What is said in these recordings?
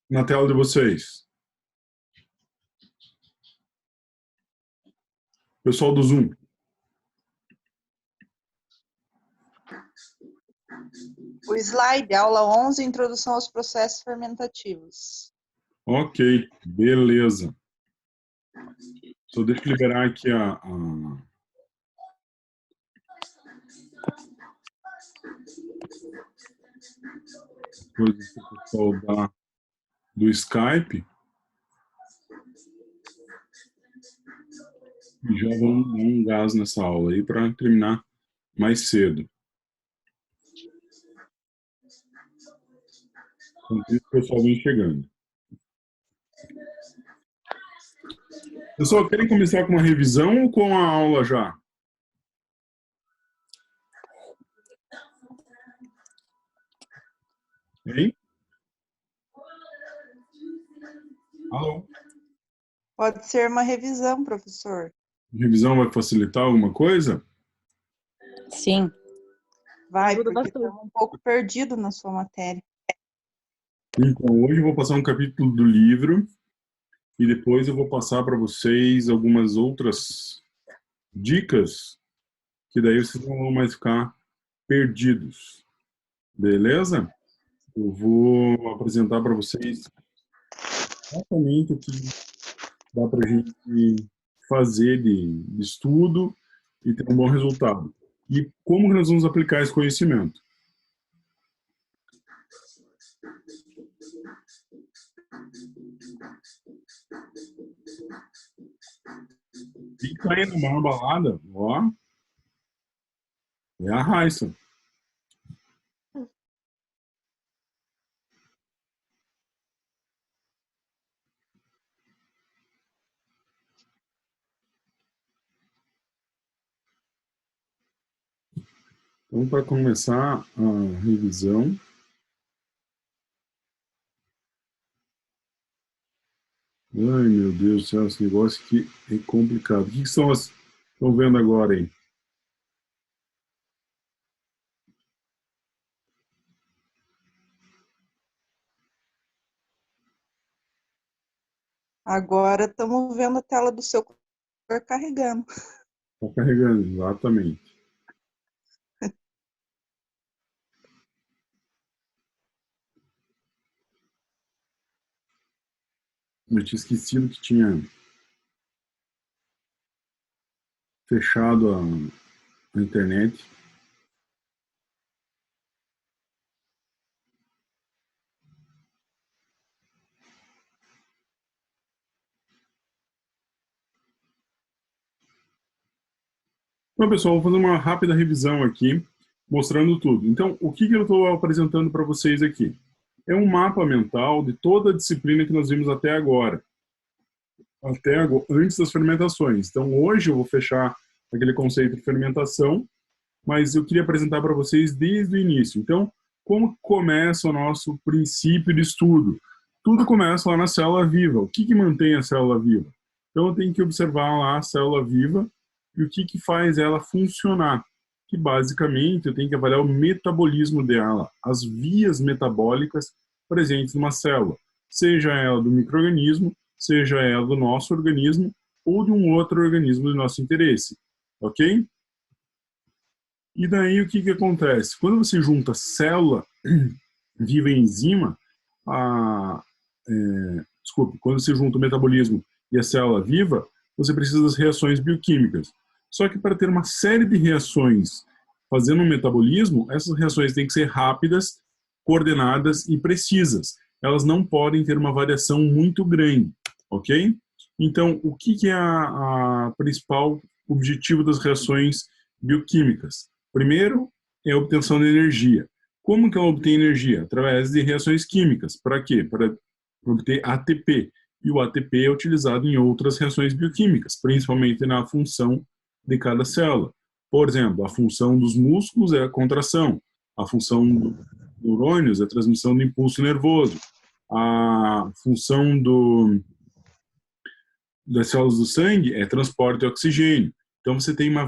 na tela de vocês. Pessoal do Zoom. O slide, aula 11, introdução aos processos fermentativos. Ok, beleza. Só deixa eu liberar aqui a coisa do pessoal do Skype. E já vamos dar um gás nessa aula aí para terminar mais cedo. Enquanto isso, o pessoal vem chegando. Pessoal, querem começar com uma revisão ou com a aula já? Hein? Alô? Pode ser uma revisão, professor. Revisão vai facilitar alguma coisa? Sim. Vai, porque estamos um pouco perdidos na sua matéria. Então, hoje eu vou passar um capítulo do livro e depois eu vou passar para vocês algumas outras dicas que daí vocês não vão mais ficar perdidos. Beleza? Eu vou apresentar para vocês exatamente o que dá para a gente fazer de estudo e ter um bom resultado. E como nós vamos aplicar esse conhecimento. Quem está indo numa balada, ó, é a Raissa. Então, para começar a revisão, ai meu Deus do céu, esse negócio aqui é complicado. O que estão vendo agora aí? Agora estamos vendo a tela do seu computador carregando. Está carregando, exatamente. Eu tinha esquecido que tinha fechado a internet. Então, pessoal, vou fazer uma rápida revisão aqui, mostrando tudo. Então, o que eu estou apresentando para vocês aqui? É um mapa mental de toda a disciplina que nós vimos até agora. Antes das fermentações. Então, hoje eu vou fechar aquele conceito de fermentação, mas eu queria apresentar para vocês desde o início. Então, como começa o nosso princípio de estudo? Tudo começa lá na célula viva. O que mantém a célula viva? Então, eu tenho que observar lá a célula viva e o que faz ela funcionar. Que, basicamente, eu tenho que avaliar o metabolismo dela, as vias metabólicas presentes numa célula, seja ela do micro-organismo, seja ela do nosso organismo ou de um outro organismo de nosso interesse. Ok? E daí o que acontece? Quando você junta célula viva e enzima, quando você junta o metabolismo e a célula viva, você precisa das reações bioquímicas. Só que para ter uma série de reações fazendo um metabolismo, essas reações têm que ser rápidas, coordenadas e precisas. Elas não podem ter uma variação muito grande, ok? Então, o que é a principal objetivo das reações bioquímicas? Primeiro, é a obtenção de energia. Como que ela obtém energia? Através de reações químicas. Para quê? Para obter ATP. E o ATP é utilizado em outras reações bioquímicas, principalmente na função de cada célula. Por exemplo, a função dos músculos é a contração, a função dos neurônios é a transmissão do impulso nervoso, a função das células do sangue é transporte de oxigênio. Então, você tem uma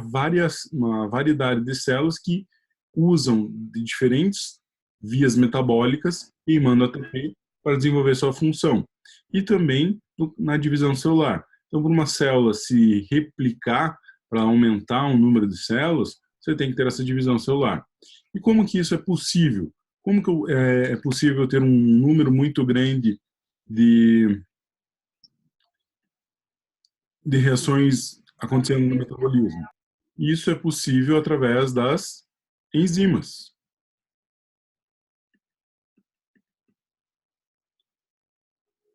variedade de células que usam de diferentes vias metabólicas, queimando ATP para desenvolver sua função. E também na divisão celular. Então, para uma célula se replicar, para aumentar o número de células, você tem que ter essa divisão celular. E como que isso é possível? Como que é possível ter um número muito grande de reações acontecendo no metabolismo? Isso é possível através das enzimas.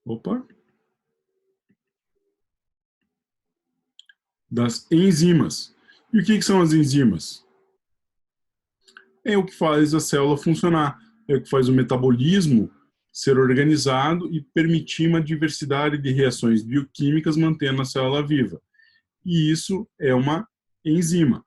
Opa! Das enzimas. E o que são as enzimas? É o que faz a célula funcionar, é o que faz o metabolismo ser organizado e permitir uma diversidade de reações bioquímicas mantendo a célula viva. E isso é uma enzima.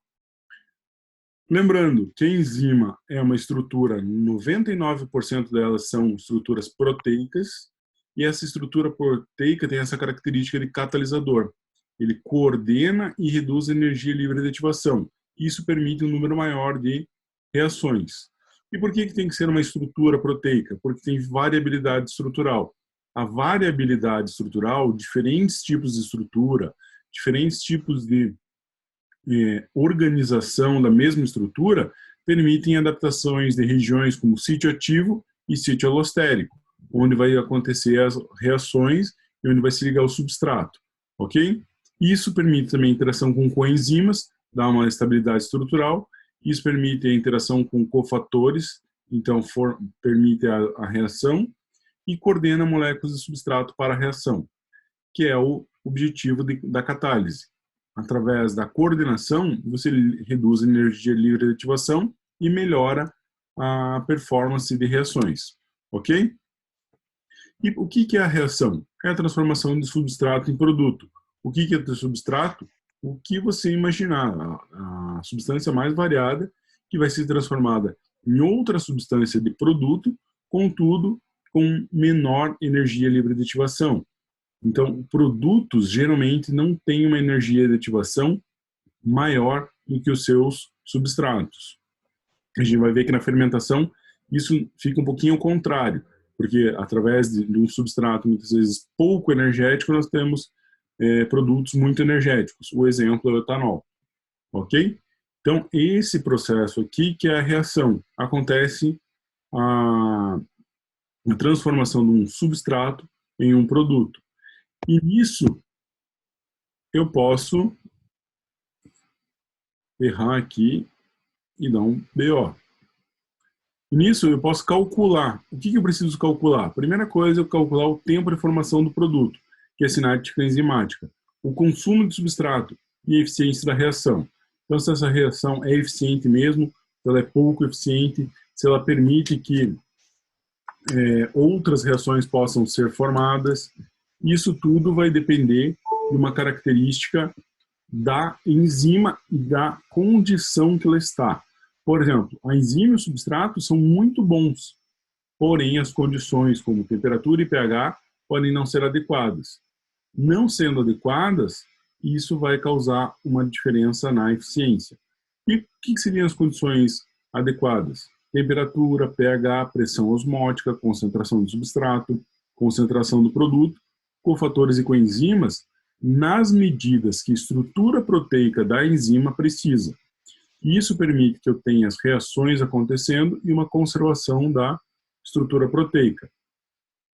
Lembrando que a enzima é uma estrutura, 99% delas são estruturas proteicas, e essa estrutura proteica tem essa característica de catalisador. Ele coordena e reduz a energia livre de ativação. Isso permite um número maior de reações. E por que tem que ser uma estrutura proteica? Porque tem variabilidade estrutural. A variabilidade estrutural, diferentes tipos de estrutura, diferentes tipos de organização da mesma estrutura, permitem adaptações de regiões como sítio ativo e sítio alostérico, onde vai acontecer as reações e onde vai se ligar o substrato, ok? Isso permite também a interação com coenzimas, dá uma estabilidade estrutural. Isso permite a interação com cofatores, então permite a reação, e coordena moléculas de substrato para a reação, que é o objetivo da catálise. Através da coordenação, você reduz a energia livre de ativação e melhora a performance de reações, ok? E o que é a reação? É a transformação de substrato em produto. O que é substrato? O que você imaginar, a substância mais variada que vai ser transformada em outra substância de produto, contudo, com menor energia livre de ativação. Então, produtos geralmente não têm uma energia de ativação maior do que os seus substratos. A gente vai ver que na fermentação isso fica um pouquinho ao contrário, porque através de um substrato muitas vezes pouco energético nós temos produtos muito energéticos. O exemplo é o etanol, ok? Então, esse processo aqui, que é a reação, acontece a transformação de um substrato em um produto. E nisso, eu posso errar aqui e dar um BO. Nisso, eu posso calcular. O que eu preciso calcular? Primeira coisa, eu calcular o tempo de formação do produto, que é a cinética enzimática, o consumo de substrato e a eficiência da reação. Então, se essa reação é eficiente mesmo, se ela é pouco eficiente, se ela permite que outras reações possam ser formadas, isso tudo vai depender de uma característica da enzima e da condição que ela está. Por exemplo, a enzima e o substrato são muito bons, porém as condições como temperatura e pH podem não ser adequadas. Não sendo adequadas, isso vai causar uma diferença na eficiência. E o que seriam as condições adequadas? Temperatura, pH, pressão osmótica, concentração do substrato, concentração do produto, cofatores e coenzimas, nas medidas que a estrutura proteica da enzima precisa. Isso permite que eu tenha as reações acontecendo e uma conservação da estrutura proteica.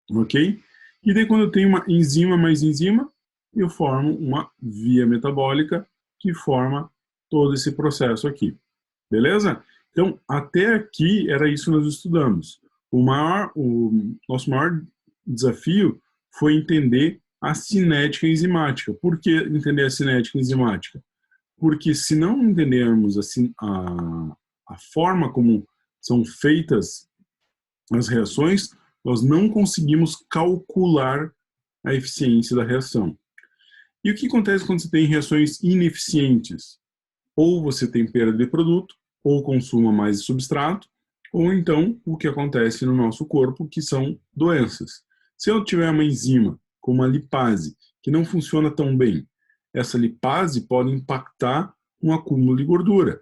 Ok? E daí, quando eu tenho uma enzima mais enzima, eu formo uma via metabólica que forma todo esse processo aqui. Beleza? Então, até aqui era isso que nós estudamos. O nosso maior desafio foi entender a cinética enzimática. Por que entender a cinética enzimática? Porque se não entendermos assim, a forma como são feitas as reações, nós não conseguimos calcular a eficiência da reação. E o que acontece quando você tem reações ineficientes? Ou você tem perda de produto, ou consuma mais de substrato, ou então o que acontece no nosso corpo, que são doenças. Se eu tiver uma enzima, como a lipase, que não funciona tão bem, essa lipase pode impactar um acúmulo de gordura.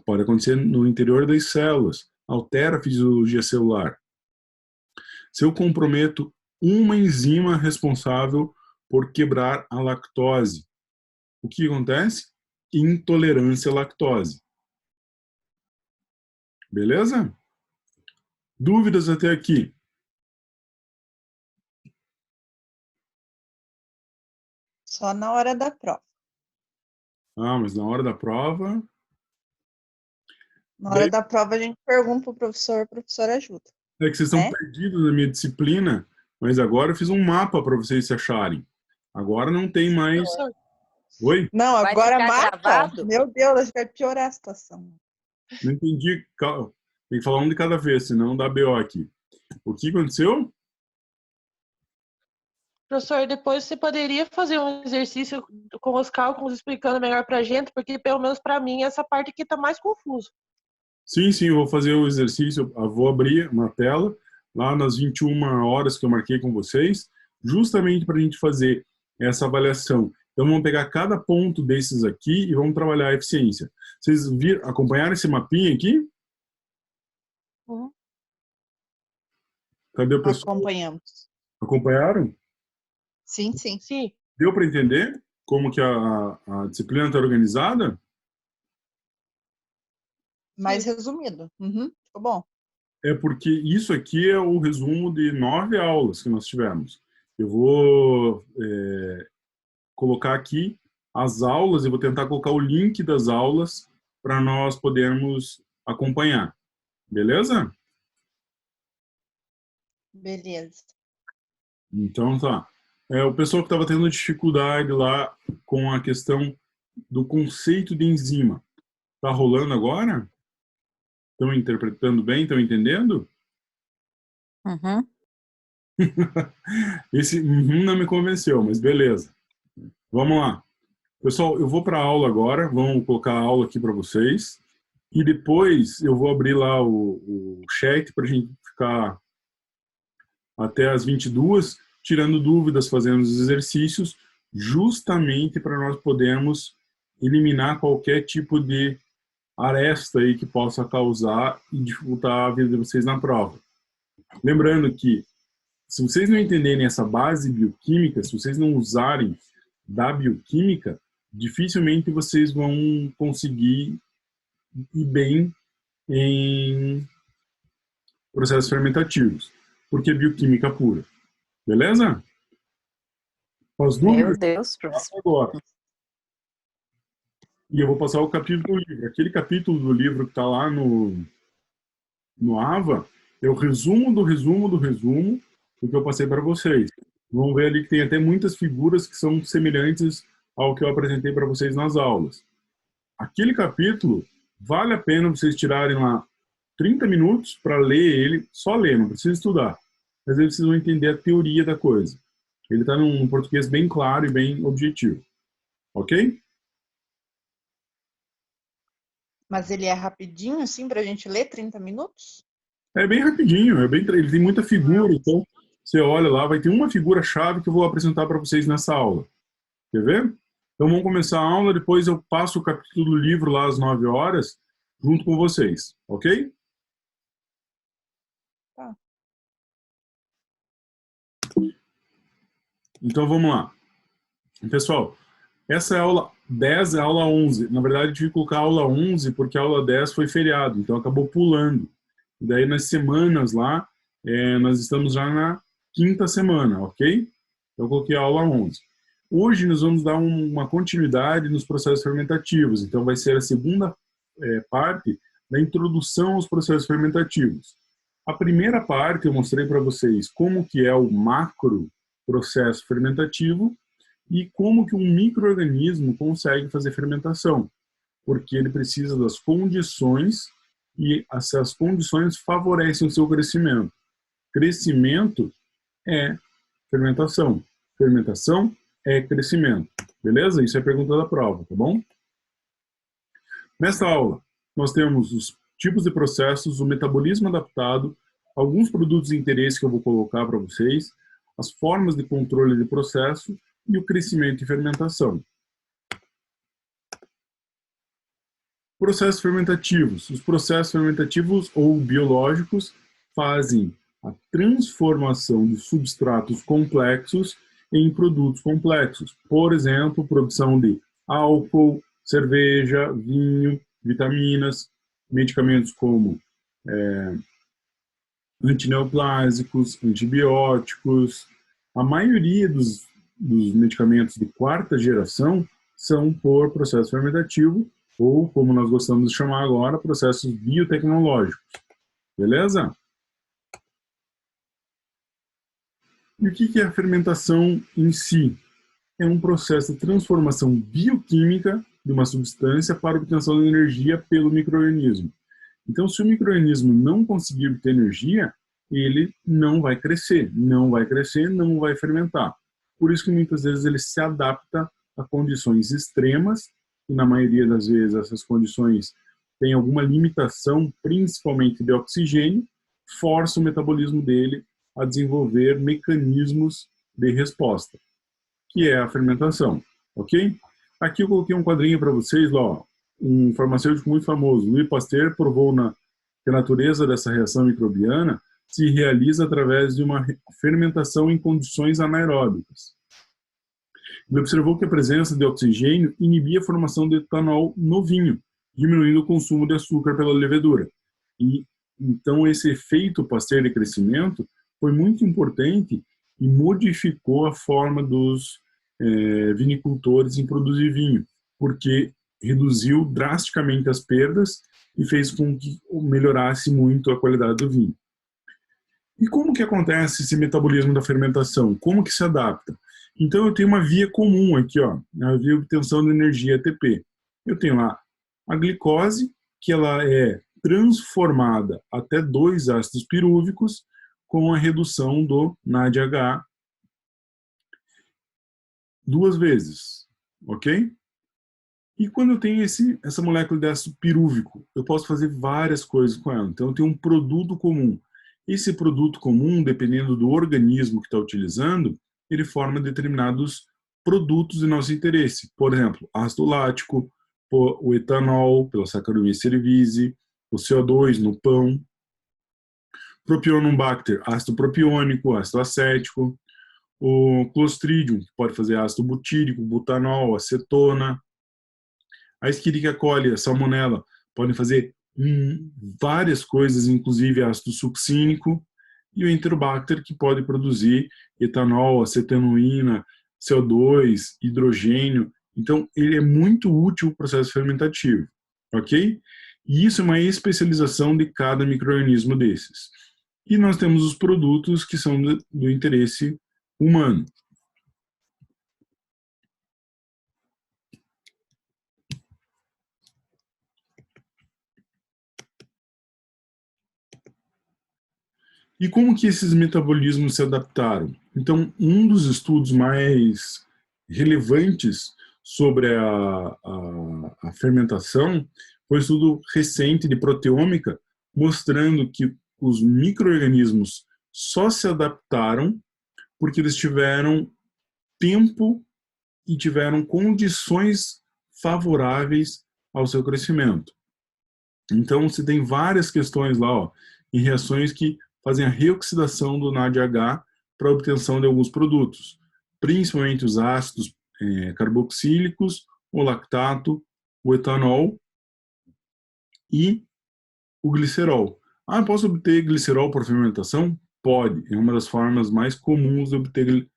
Pode acontecer no interior das células, altera a fisiologia celular. Se eu comprometo uma enzima responsável por quebrar a lactose, o que acontece? Intolerância à lactose. Beleza? Dúvidas até aqui? Só na hora da prova. Ah, mas na hora da prova... Na hora da prova a gente pergunta pro professor, o professor ajuda. É que vocês estão perdidos na minha disciplina, mas agora eu fiz um mapa para vocês se acharem. Agora não tem mais... Professor, Oi? Não, vai agora ficar mata. gravado? Meu Deus, vai piorar a situação. Não entendi. Tem que falar um de cada vez, senão dá BO aqui. O que aconteceu? Professor, depois você poderia fazer um exercício com os cálculos explicando melhor para a gente, porque pelo menos para mim essa parte aqui está mais confusa. Sim, eu vou fazer o exercício. Eu vou abrir uma tela lá nas 21 horas que eu marquei com vocês, justamente para a gente fazer essa avaliação. Então, vamos pegar cada ponto desses aqui e vamos trabalhar a eficiência. Vocês acompanharam esse mapinha aqui? Uhum. Cadê o pessoal? Acompanhamos. Acompanharam? Sim. Sim. Deu para entender como que a disciplina está organizada? Mais resumido. Ficou bom. É porque isso aqui é o resumo de 9 aulas que nós tivemos. Eu vou colocar aqui as aulas, eu vou tentar colocar o link das aulas para nós podermos acompanhar. Beleza? Beleza. Então tá. O pessoal que estava tendo dificuldade lá com a questão do conceito de enzima, tá rolando agora? Estão interpretando bem? Estão entendendo? Uhum. Esse não me convenceu, mas beleza. Vamos lá. Pessoal, eu vou para a aula agora, vamos colocar a aula aqui para vocês, e depois eu vou abrir lá o chat para a gente ficar até as 22, tirando dúvidas, fazendo os exercícios, justamente para nós podermos eliminar qualquer tipo de aresta aí que possa causar e dificultar a vida de vocês na prova. Lembrando que, se vocês não entenderem essa base bioquímica, se vocês não usarem da bioquímica, dificilmente vocês vão conseguir ir bem em processos fermentativos, porque é bioquímica pura. Beleza? As Meu dúvidas? Deus, professor. Agora. E eu vou passar o capítulo do livro. Aquele capítulo do livro que está lá no AVA é o resumo do resumo do resumo do que eu passei para vocês. Vão ver ali que tem até muitas figuras que são semelhantes ao que eu apresentei para vocês nas aulas. Aquele capítulo, vale a pena vocês tirarem lá 30 minutos para ler ele, só ler, não precisa estudar. Mas aí vocês vão entender a teoria da coisa. Ele está num português bem claro e bem objetivo. Ok? Mas ele é rapidinho, assim, para a gente ler 30 minutos? É bem rapidinho, ele tem muita figura, então você olha lá, vai ter uma figura-chave que eu vou apresentar para vocês nessa aula. Quer ver? Então vamos começar a aula, depois eu passo o capítulo do livro lá às 9 horas, junto com vocês, ok? Tá. Então vamos lá. Pessoal, essa é a aula 10, é a aula 11. Na verdade, eu tive que colocar a aula 11 porque a aula 10 foi feriado, então acabou pulando. E daí, nas semanas lá, nós estamos já na 5ª semana, ok? Eu coloquei a aula 11. Hoje nós vamos dar uma continuidade nos processos fermentativos, então vai ser a segunda parte da introdução aos processos fermentativos. A primeira parte eu mostrei para vocês como que é o macro processo fermentativo e como que um micro-organismo consegue fazer fermentação, porque ele precisa das condições e essas condições favorecem o seu crescimento. Crescimento é fermentação. Fermentação é crescimento. Beleza? Isso é a pergunta da prova, tá bom? Nesta aula, nós temos os tipos de processos, o metabolismo adaptado, alguns produtos de interesse que eu vou colocar para vocês, as formas de controle de processo e o crescimento e fermentação. Processos fermentativos. Os processos fermentativos ou biológicos fazem a transformação de substratos complexos em produtos complexos. Por exemplo, produção de álcool, cerveja, vinho, vitaminas, medicamentos como antineoplásicos, antibióticos. A maioria dos medicamentos de quarta geração são por processo fermentativo, ou, como nós gostamos de chamar agora, processos biotecnológicos. Beleza? E o que é a fermentação em si? É um processo de transformação bioquímica de uma substância para obtenção de energia pelo micro-organismo. Então, se o micro-organismo não conseguir obter energia, ele não vai crescer, não vai fermentar. Por isso que muitas vezes ele se adapta a condições extremas, e na maioria das vezes essas condições têm alguma limitação, principalmente de oxigênio, força o metabolismo dele a desenvolver mecanismos de resposta, que é a fermentação, ok? Aqui eu coloquei um quadrinho para vocês, ó, um farmacêutico muito famoso, Louis Pasteur, provou que a natureza dessa reação microbiana se realiza através de uma fermentação em condições anaeróbicas. Ele observou que a presença de oxigênio inibia a formação de etanol no vinho, diminuindo o consumo de açúcar pela levedura. E então esse efeito Pasteur de crescimento foi muito importante e modificou a forma dos vinicultores em produzir vinho, porque reduziu drasticamente as perdas e fez com que melhorasse muito a qualidade do vinho. E como que acontece esse metabolismo da fermentação? Como que se adapta? Então eu tenho uma via comum aqui, ó, a via de obtenção de energia ATP. Eu tenho lá a glicose, que ela é transformada até 2 ácidos pirúvicos com a redução do NADH 2 vezes, ok? E quando eu tenho essa molécula de ácido pirúvico, eu posso fazer várias coisas com ela. Então eu tenho um produto comum. Esse produto comum, dependendo do organismo que está utilizando, ele forma determinados produtos de nosso interesse. Por exemplo, ácido lático, o etanol, pela Saccharomyces cerevisiae, o CO2 no pão, Propionibacter, ácido propiônico, ácido acético, o Clostridium, que pode fazer ácido butírico, butanol, acetona, a Escherichia coli, a Salmonella, podem fazer várias coisas, inclusive ácido succínico, e o Enterobacter, que pode produzir etanol, acetanoína, CO2, hidrogênio. Então, ele é muito útil o processo fermentativo, ok? E isso é uma especialização de cada micro-organismo desses. E nós temos os produtos que são do interesse humano. E como que esses metabolismos se adaptaram? Então, um dos estudos mais relevantes sobre a fermentação foi um estudo recente de proteômica, mostrando que os micro-organismos só se adaptaram porque eles tiveram tempo e tiveram condições favoráveis ao seu crescimento. Então, você tem várias questões lá, ó, em reações que fazem a reoxidação do NADH para a obtenção de alguns produtos, principalmente os ácidos carboxílicos, o lactato, o etanol e o glicerol. Ah, posso obter glicerol por fermentação? Pode, é uma das formas mais comuns de obter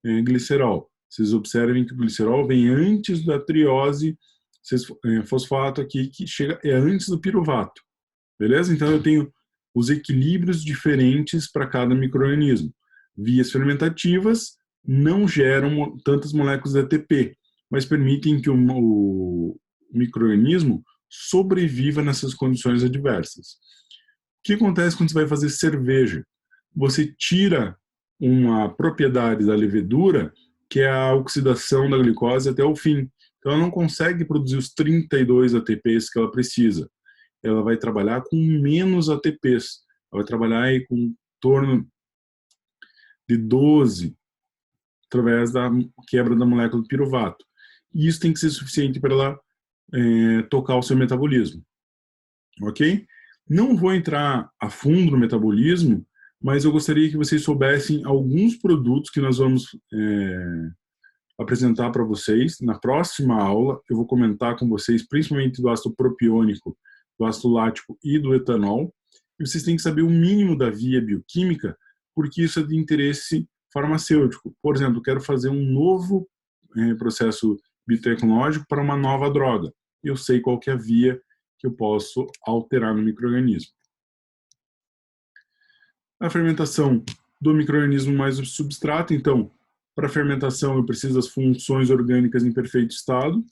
glicerol. Vocês observem que o glicerol vem antes da triose fosfato aqui, que chega antes do piruvato. Beleza? Então eu tenho os equilíbrios diferentes para cada micro-organismo. Vias fermentativas não geram tantas moléculas de ATP, mas permitem que o micro-organismo sobreviva nessas condições adversas. O que acontece quando você vai fazer cerveja? Você tira uma propriedade da levedura, que é a oxidação da glicose até o fim. Então ela não consegue produzir os 32 ATPs que ela precisa. Ela vai trabalhar com menos ATPs. Ela vai trabalhar aí com em torno de 12, através da quebra da molécula do piruvato. E isso tem que ser suficiente para ela tocar o seu metabolismo. Ok? Não vou entrar a fundo no metabolismo, mas eu gostaria que vocês soubessem alguns produtos que nós vamos apresentar para vocês. Na próxima aula, eu vou comentar com vocês, principalmente do ácido propiônico, do ácido lático e do etanol. E vocês têm que saber o mínimo da via bioquímica, porque isso é de interesse farmacêutico. Por exemplo, eu quero fazer um novo processo biotecnológico para uma nova droga. Eu sei qual que é a via que eu posso alterar no micro-organismo. A fermentação do micro-organismo mais o substrato. Então, para a fermentação, eu preciso das funções orgânicas em perfeito estado.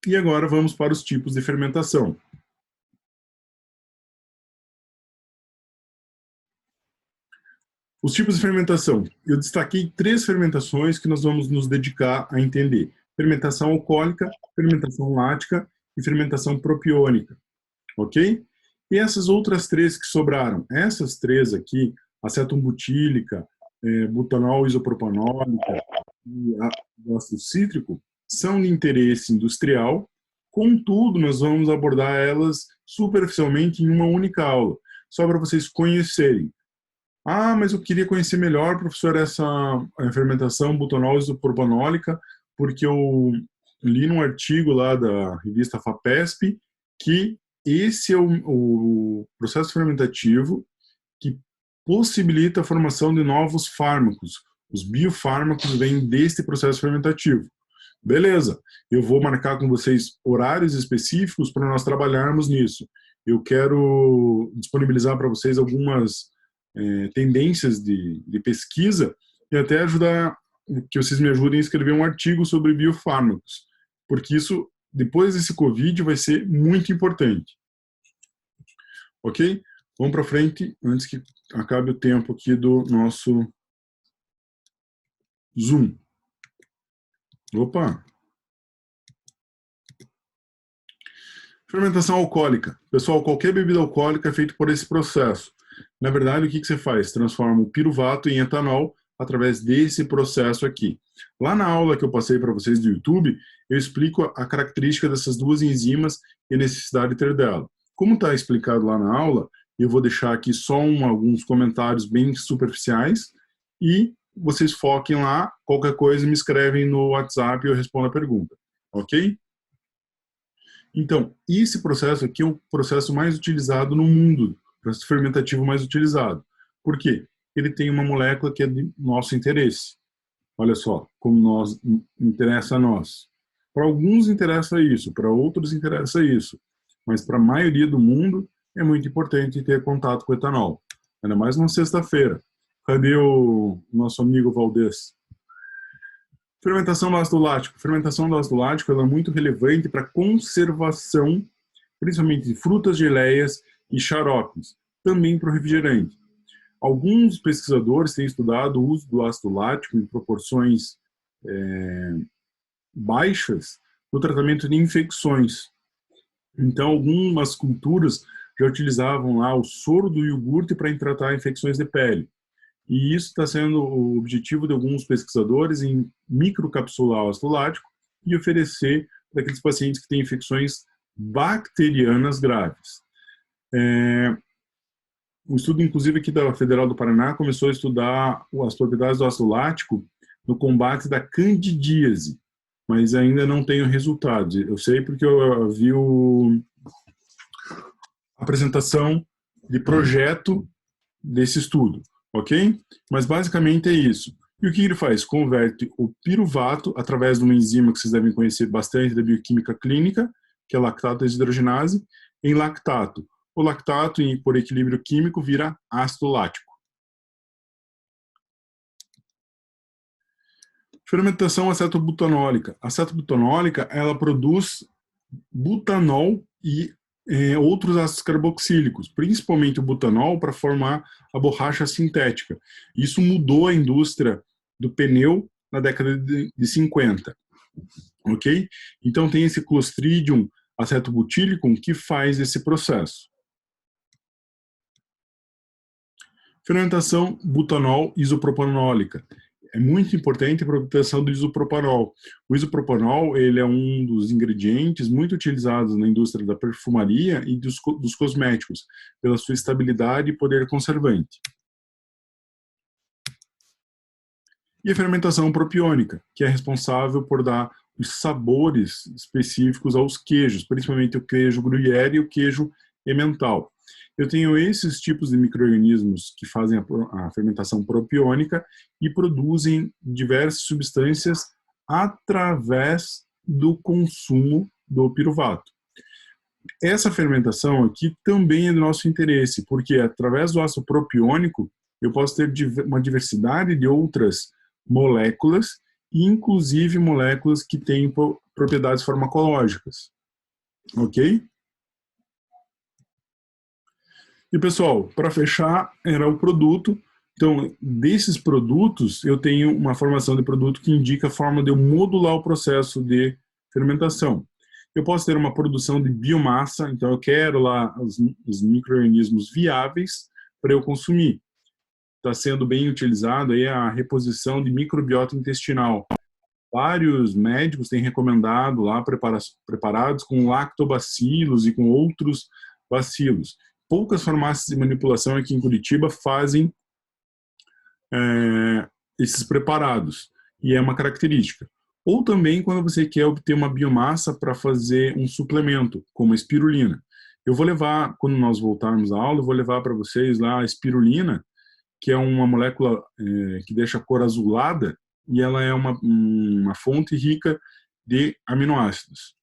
E agora vamos para os tipos de fermentação. Os tipos de fermentação. Eu destaquei 3 fermentações que nós vamos nos dedicar a entender. Fermentação alcoólica, fermentação lática e fermentação propiônica. Ok? E essas outras 3 que sobraram, essas 3 aqui, acetonbutílica, butanol isopropanólica e ácido cítrico, são de interesse industrial, contudo, nós vamos abordar elas superficialmente em uma única aula, só para vocês conhecerem. Ah, mas eu queria conhecer melhor, professor, essa fermentação butanol isopropanólica, porque eu li num artigo lá da revista FAPESP que esse é o processo fermentativo que possibilita a formação de novos fármacos. Os biofármacos vêm deste processo fermentativo. Beleza, eu vou marcar com vocês horários específicos para nós trabalharmos nisso. Eu quero disponibilizar para vocês algumas tendências de pesquisa e até ajudar que vocês me ajudem a escrever um artigo sobre biofármacos, porque isso, depois desse Covid, vai ser muito importante. Ok? Vamos para frente, antes que acabe o tempo aqui do nosso Zoom. Opa! Fermentação alcoólica. Pessoal, qualquer bebida alcoólica é feita por esse processo. Na verdade, o que você faz? Transforma o piruvato em etanol através desse processo aqui. Lá na aula que eu passei para vocês do YouTube, eu explico a característica dessas 2 enzimas e a necessidade de ter dela. Como está explicado lá na aula, eu vou deixar aqui só alguns comentários bem superficiais e vocês foquem lá, qualquer coisa me escrevem no WhatsApp e eu respondo a pergunta, ok? Então, esse processo aqui é o processo mais utilizado no mundo, o processo fermentativo mais utilizado. Por quê? Ele tem uma molécula que é de nosso interesse. Olha só, como interessa a nós. Para alguns interessa isso, para outros interessa isso. Mas para a maioria do mundo é muito importante ter contato com o etanol. Ainda mais numa sexta-feira. Cadê o nosso amigo Valdez? Fermentação do ácido lático. Fermentação do ácido lático ela é muito relevante para a conservação, principalmente de frutas, geleias e xaropes. Também para o refrigerante. Alguns pesquisadores têm estudado o uso do ácido lático em proporções baixas no tratamento de infecções. Então, algumas culturas já utilizavam lá o soro do iogurte para tratar infecções de pele. E isso está sendo o objetivo de alguns pesquisadores em microcapsular o ácido lático e oferecer para aqueles pacientes que têm infecções bacterianas graves. Um estudo, inclusive, aqui da Federal do Paraná começou a estudar as propriedades do ácido lático no combate da candidíase, mas ainda não tenho resultados. Eu sei porque eu vi a apresentação de projeto desse estudo, ok? Mas basicamente é isso. E o que ele faz? Converte o piruvato, através de uma enzima que vocês devem conhecer bastante da bioquímica clínica, que é a lactato desidrogenase, em lactato. O lactato, por equilíbrio químico, vira ácido lático. Fermentação acetobutanólica. A acetobutanólica, ela produz butanol e outros ácidos carboxílicos, principalmente o butanol, para formar a borracha sintética. Isso mudou a indústria do pneu na década de 50. Ok? Então tem esse Clostridium acetobutílicum que faz esse processo. Fermentação butanol isopropanólica. é muito importante para a obtenção do isopropanol. O isopropanol, ele é um dos ingredientes muito utilizados na indústria da perfumaria e dos cosméticos, pela sua estabilidade e poder conservante. E a fermentação propiônica, que é responsável por dar os sabores específicos aos queijos, principalmente o queijo gruyère e o queijo emmental. Eu tenho esses tipos de micro-organismos que fazem a fermentação propiônica e produzem diversas substâncias através do consumo do piruvato. Essa fermentação aqui também é do nosso interesse, porque através do ácido propiônico eu posso ter uma diversidade de outras moléculas, inclusive moléculas que têm propriedades farmacológicas. Ok? E, pessoal, para fechar, era o produto. Então, desses produtos, eu tenho uma formação de produto que indica a forma de eu modular o processo de fermentação. Eu posso ter uma produção de biomassa, então eu quero lá os micro-organismos viáveis para eu consumir. Está sendo bem utilizado aí a reposição de microbiota intestinal. Vários médicos têm recomendado lá preparados com lactobacilos e com outros bacilos. Poucas farmácias de manipulação aqui em Curitiba fazem esses preparados, e é uma característica. Ou também quando você quer obter uma biomassa para fazer um suplemento, como a espirulina. Eu vou levar, quando nós voltarmos à aula, eu vou levar para vocês lá a espirulina, que é uma molécula que deixa a cor azulada, e ela é uma fonte rica de aminoácidos.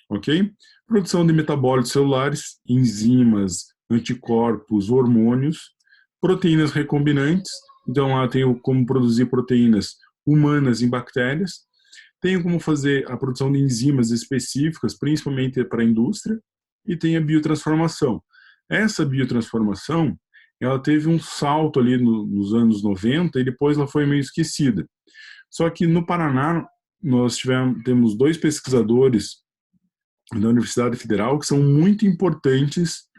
Ok? Produção de metabólitos celulares, enzimas, anticorpos, hormônios, proteínas recombinantes, então lá tenho como produzir proteínas humanas em bactérias, tenho como fazer a produção de enzimas específicas, principalmente para a indústria, e tem a biotransformação. Essa biotransformação, ela teve um salto ali nos anos 90 e depois ela foi meio esquecida. Só que no Paraná, nós temos 2 pesquisadores da Universidade Federal que são muito importantes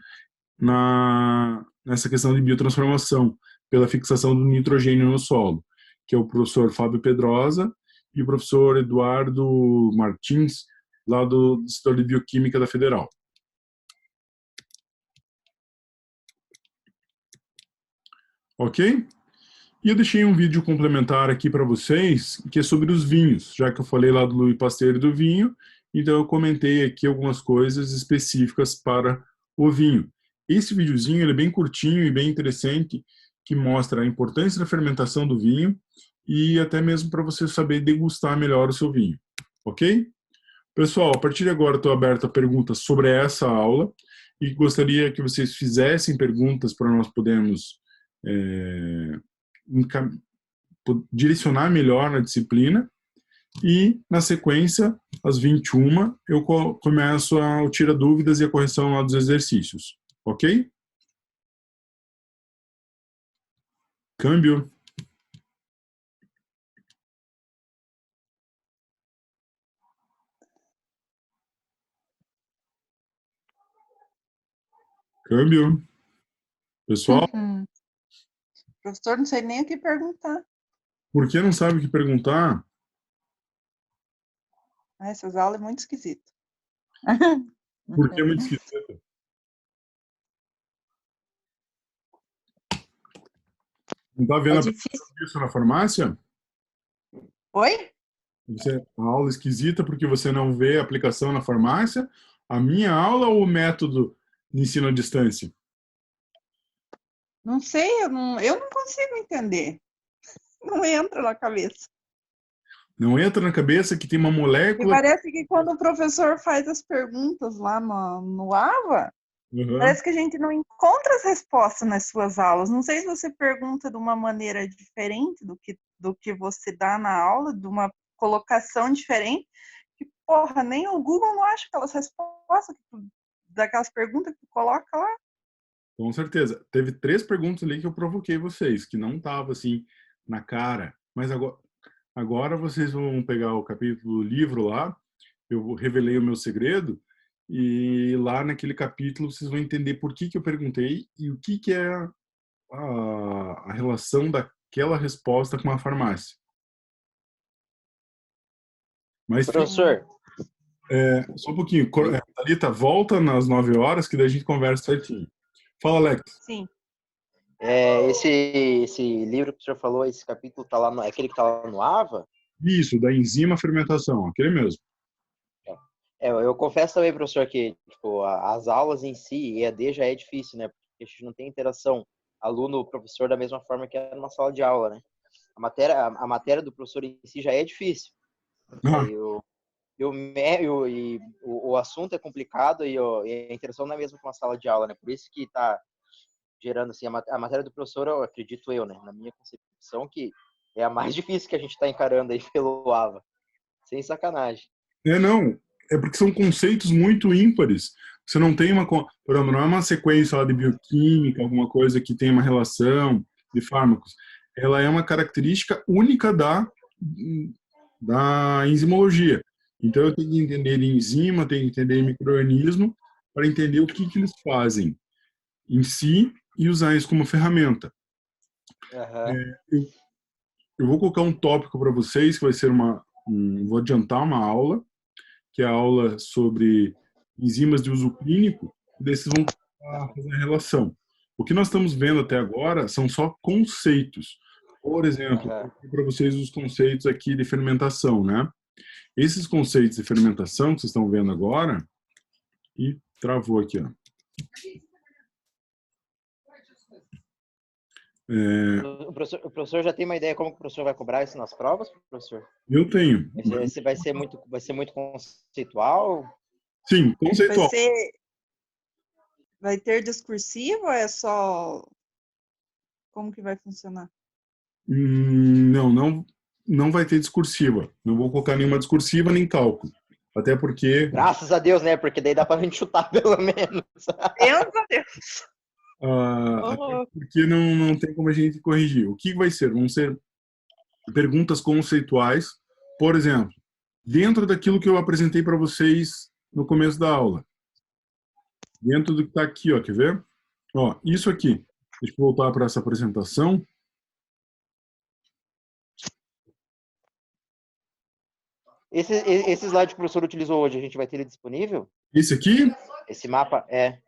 nessa questão de biotransformação, pela fixação do nitrogênio no solo, que é o professor Fábio Pedrosa e o professor Eduardo Martins, lá do Instituto de Bioquímica da Federal. Ok? E eu deixei um vídeo complementar aqui para vocês, que é sobre os vinhos, já que eu falei lá do Louis Pasteur e do vinho, então eu comentei aqui algumas coisas específicas para o vinho. Esse videozinho ele é bem curtinho e bem interessante, que mostra a importância da fermentação do vinho e até mesmo para você saber degustar melhor o seu vinho. Ok? Pessoal, a partir de agora estou aberto a perguntas sobre essa aula e gostaria que vocês fizessem perguntas para nós podermos direcionar melhor na disciplina. E, na sequência, às 21, eu começo a tirar dúvidas e a correção lá dos exercícios. Ok? Câmbio. Câmbio. Pessoal, Professor, não sei nem o que perguntar. por que não sabe o que perguntar? Essas aulas é muito esquisito. Por que é muito esquisito? Não está vendo isso na farmácia? Oi? A aula esquisita porque você não vê a aplicação na farmácia? A minha aula ou o método de ensino à distância? Não sei, eu não consigo entender. Não entra na cabeça. Não entra na cabeça que tem uma E molécula... parece que quando o professor faz as perguntas lá no AVA, parece que a gente não encontra as respostas nas suas aulas. Não sei se você pergunta de uma maneira diferente do que você dá na aula, de uma colocação diferente, que, porra, nem o Google não acha aquelas respostas daquelas perguntas que tu coloca lá. Com certeza. Teve 3 perguntas ali que eu provoquei vocês, que não estavam assim na cara. Mas agora vocês vão pegar o capítulo do livro lá, eu revelei o meu segredo, e lá naquele capítulo vocês vão entender por que eu perguntei e o que é a relação daquela resposta com a farmácia. Mas, Professor. Só um pouquinho. Thalita, volta nas 9 horas, que daí a gente conversa certinho. Fala, Alex. Sim. Esse livro que o senhor falou, esse capítulo tá lá é aquele que tá lá no AVA? Isso, da enzima fermentação, aquele mesmo. Eu confesso também, professor, que tipo, as aulas em si, EAD já é difícil, né? Porque a gente não tem interação aluno-professor da mesma forma que é numa sala de aula, né? A matéria do professor em si já é difícil. Ah. O assunto é complicado e a interação não é mesmo com uma sala de aula, né? Por isso que tá gerando, assim, a matéria do professor, eu acredito né? Na minha concepção, que é a mais difícil que a gente está encarando aí pelo AVA. Sem sacanagem. Não. É porque são conceitos muito ímpares. Você não tem por exemplo, não é uma sequência lá de bioquímica, alguma coisa que tem uma relação de fármacos. Ela é uma característica única da enzimologia. Então, eu tenho que entender enzima, tenho que entender micro-organismo para entender o que eles fazem em si e usar isso como ferramenta. Uhum. Eu vou colocar um tópico para vocês, que vai ser vou adiantar uma aula, que é a aula sobre enzimas de uso clínico, e daí vocês vão fazer a relação. O que nós estamos vendo até agora são só conceitos. Por exemplo, para vocês os conceitos aqui de fermentação, né? Esses conceitos de fermentação que vocês estão vendo agora, e travou aqui, ó. O professor já tem uma ideia como que o professor vai cobrar isso nas provas, professor? Eu tenho. Vai ser muito conceitual? Sim, conceitual. Vai ter discursivo ou é só... Como que vai funcionar? Não vai ter discursiva. Não vou colocar nenhuma discursiva nem cálculo. Até porque... Graças a Deus, né? Porque daí dá pra gente chutar pelo menos. Deus a Deus. Até porque não tem como a gente corrigir. O que vai ser? Vão ser perguntas conceituais. Por exemplo, dentro daquilo que eu apresentei para vocês no começo da aula. Dentro do que está aqui, ó, quer ver? Ó, isso aqui. Deixa eu voltar para essa apresentação. Esse slide que o professor utilizou hoje, a gente vai ter ele disponível? Esse aqui? Esse mapa é...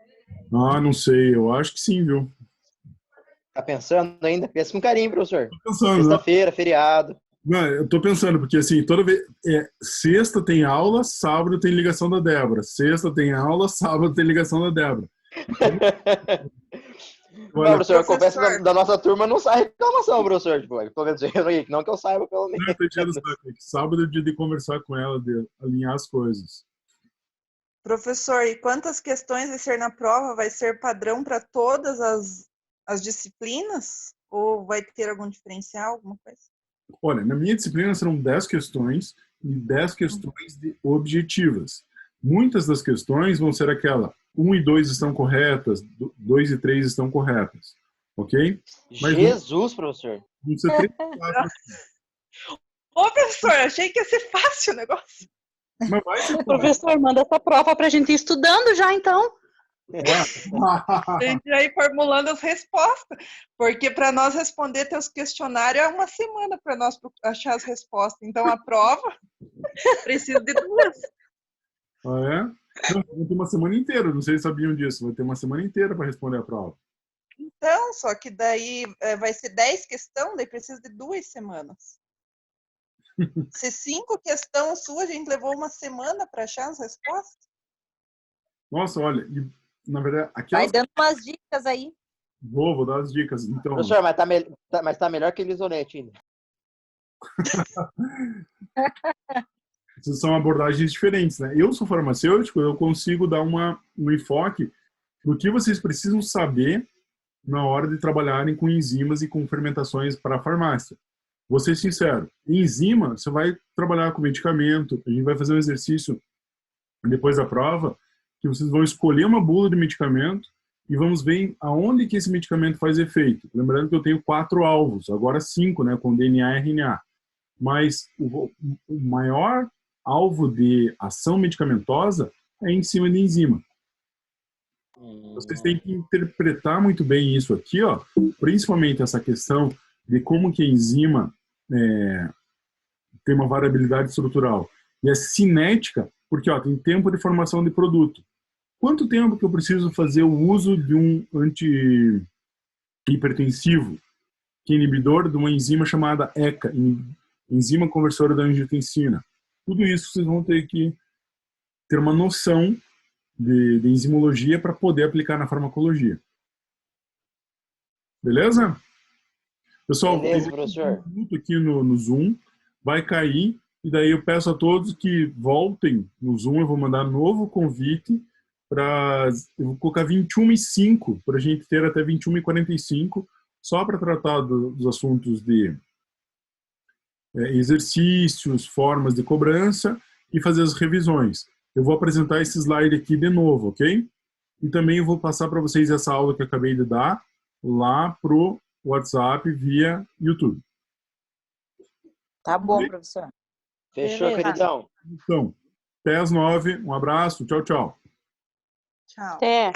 Não sei. Eu acho que sim, viu? Tá pensando ainda? Pensa com carinho, professor. Tô pensando. Sexta-feira, feriado. Não, eu tô pensando, porque assim, toda vez... sexta tem aula, sábado tem ligação da Débora. Sexta tem aula, sábado tem ligação da Débora. Não, professor, a conversa da nossa turma não sai reclamação, professor. Tipo, pelo menos não que eu saiba, pelo menos. Sábado é dia de conversar com ela, de alinhar as coisas. Professor, e quantas questões vai ser na prova? Vai ser padrão para todas as disciplinas? Ou vai ter algum diferencial, alguma coisa? Olha, na minha disciplina serão 10 questões e 10 questões objetivas. Muitas das questões vão ser aquela 1 e 2 estão corretas, 2 e 3 estão corretas, ok? Mas Jesus, professor! Vão ser 3 e 4. Ô, professor, achei que ia ser fácil o negócio. Mas vai ser professor, manda essa prova pra gente ir estudando já, então. A gente já ir formulando as respostas, porque para nós responder teus questionários é uma semana para nós achar as respostas. Então a prova precisa de 2. Ah, é? Não, vai ter uma semana inteira, não sei se sabiam disso, vai ter uma semana inteira para responder a prova. Então, só que daí vai ser 10 questões, daí precisa de 2 semanas. Se 5 questões suas, a gente levou uma semana para achar as respostas. Nossa, olha, na verdade... Vai dando umas dicas aí. Vou dar as dicas. Então, professor, mas tá melhor que Elisonete ainda. São abordagens diferentes, né? Eu sou farmacêutico, eu consigo dar um enfoque do que vocês precisam saber na hora de trabalharem com enzimas e com fermentações para a farmácia. Vou ser sincero, em enzima, você vai trabalhar com medicamento, a gente vai fazer um exercício depois da prova, que vocês vão escolher uma bula de medicamento e vamos ver aonde que esse medicamento faz efeito. Lembrando que eu tenho 4 alvos, agora 5, né, com DNA e RNA. Mas o maior alvo de ação medicamentosa é em cima de enzima. Vocês têm que interpretar muito bem isso aqui, ó, principalmente essa questão de como que a enzima tem uma variabilidade estrutural. E é cinética, porque ó, tem tempo de formação de produto. Quanto tempo que eu preciso fazer o uso de um antihipertensivo, que é inibidor de uma enzima chamada ECA, enzima conversora da angiotensina? Tudo isso vocês vão ter que ter uma noção de enzimologia para poder aplicar na farmacologia. Beleza? Pessoal, beleza, professor. Um minuto aqui no Zoom, vai cair, e daí eu peço a todos que voltem no Zoom, eu vou mandar novo convite eu vou colocar 21h05, para a gente ter até 21h45, só para tratar dos assuntos de exercícios, formas de cobrança e fazer as revisões. Eu vou apresentar esse slide aqui de novo, ok? E também eu vou passar para vocês essa aula que eu acabei de dar lá pro WhatsApp via YouTube. Tá bom, professor. Fechou, Beleza. queridão. Então, até às 9. Um abraço. Tchau, tchau. Tchau. Até.